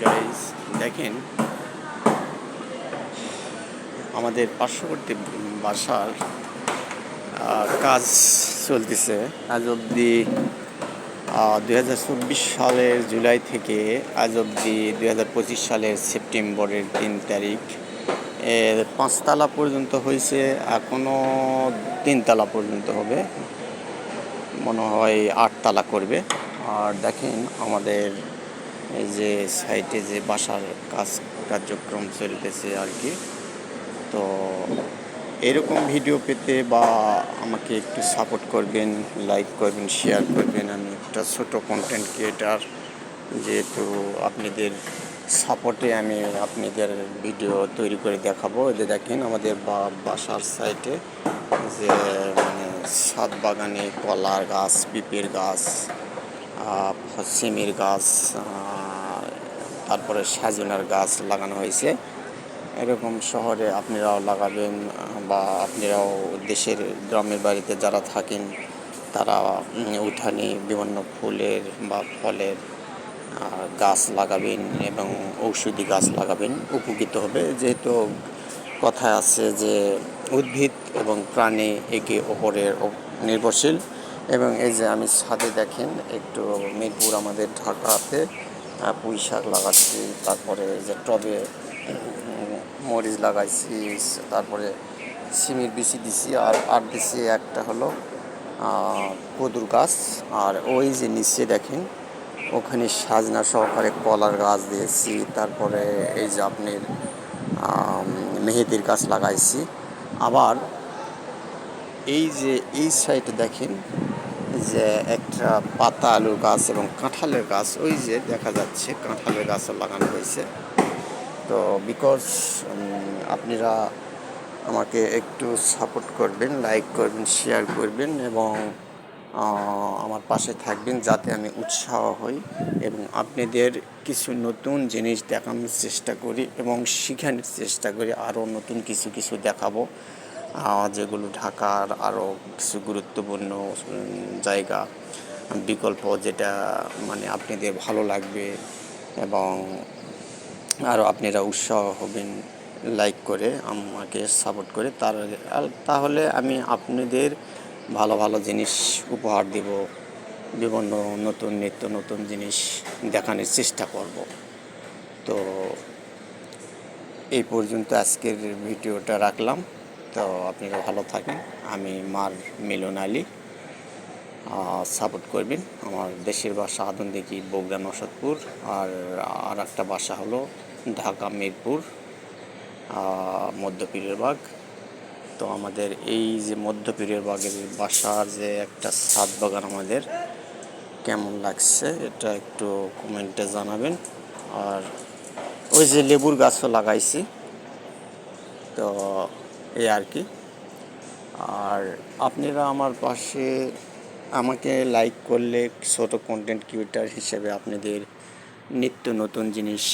Guys, দেখেন আমাদের পার্শ্ববর্তী বাসার কাজ চলতেছে আজ অবধি। 2024 সালের জুলাই থেকে আজ অবধি 2025 সালের সেপ্টেম্বরের 3 তারিখ এর 5 তালা পর্যন্ত হয়েছে। এখনও 3 তালা পর্যন্ত হবে, মনে হয় 8 তালা করবে। আর দেখেন আমাদের এই যে সাইটে যে বাসার কার্যক্রম চলতেছে আর কি। তো এরকম ভিডিও পেতে বা আমাকে একটু সাপোর্ট করবেন, লাইক করবেন, শেয়ার করবেন। আমি একটা ছোট কন্টেন্ট ক্রিয়েটার, যেহেতু আপনাদের সাপোর্টে আমি আপনাদের ভিডিও তৈরি করে দেখাবো। যে দেখেন আমাদের বাসার সাইটে যে মানে ছাদ বাগানে কলার গাছ, পিঁপের গাছ, সিমের গাছ, তারপরে সজনার গাছ লাগানো হয়েছে। এরকম শহরে আপনারাও লাগাবেন বা আপনারাও দেশের গ্রামের বাড়িতে যারা থাকেন তারা উঠানে বিভিন্ন ফুলের বা ফলের গাছ লাগাবেন এবং ঔষধি গাছ লাগাবেন, উপকৃত হবে। যেহেতু কথায় আছে যে উদ্ভিদ এবং প্রাণী একে অপরের নির্ভরশীল। এবং এই যে আমি ছাদে দেখেন একটু মিরপুর আমাদের ঢাকাতে পুঁই শাক লাগাচ্ছি, তারপরে যে টবে মরিচ লাগাইছি, তারপরে সিমের বিচি দিছি, আর দিছি একটা হলো কদুর গাছ। আর ওই যে নিচে দেখেন ওখানে সাজনা সহকারে কলার গাছ দিয়েছি। তারপরে এই যে আপনার মেহেদির গাছ লাগাইছি। আবার এই যে এই সাইডে দেখেন যে একটা পাতা আলুর গাছ এবং কাঁঠালের গাছ, ওই যে দেখা যাচ্ছে কাঁঠালের গাছও লাগানো হয়েছে। তো বিকজ আপনারা আমাকে একটু সাপোর্ট করবেন, লাইক করবেন, শেয়ার করবেন এবং আমার পাশে থাকবেন, যাতে আমি উৎসাহ হই এবং আপনাদের কিছু নতুন জিনিস দেখানোর চেষ্টা করি এবং শেখানোর চেষ্টা করি। আরও নতুন কিছু দেখাবো, যেগুলো ঢাকার আরও কিছু গুরুত্বপূর্ণ জায়গা, বিকল্প, যেটা মানে আপনাদের ভালো লাগবে এবং আরও আপনারা উৎসাহ হবেন লাইক করে আমাকে সাপোর্ট করে। তাহলে আমি আপনাদের ভালো ভালো জিনিস উপহার দেব, বিভিন্ন নিত্য নতুন জিনিস দেখানোর চেষ্টা করব। তো এই পর্যন্ত আজকের ভিডিওটা রাখলাম। তো আপনারা ভালো থাকেন। আমি মার মিলন আলী। সাপোর্ট করবেন। আমার দেশের বাসা আদমদীঘি, বগুড়া, নশরৎপুর। আর একটা বাসা হলো ঢাকা মিরপুর, মধ্যপীরের বাগ। তো আমাদের এই যে মধ্যপীরের বাগের বাসার যে একটা ছাদ বাগান আমাদের কেমন লাগছে এটা একটু কমেন্টে জানাবেন। আর ওই যে লেবুর গাছও লাগাইছি। তো এই আর কি। আর আপনারা আমার পাশে আমাকে লাইক করলে ছোট কন্টেন্ট ক্রিয়েটার হিসেবে আপনাদের নিত্য নতুন জিনিস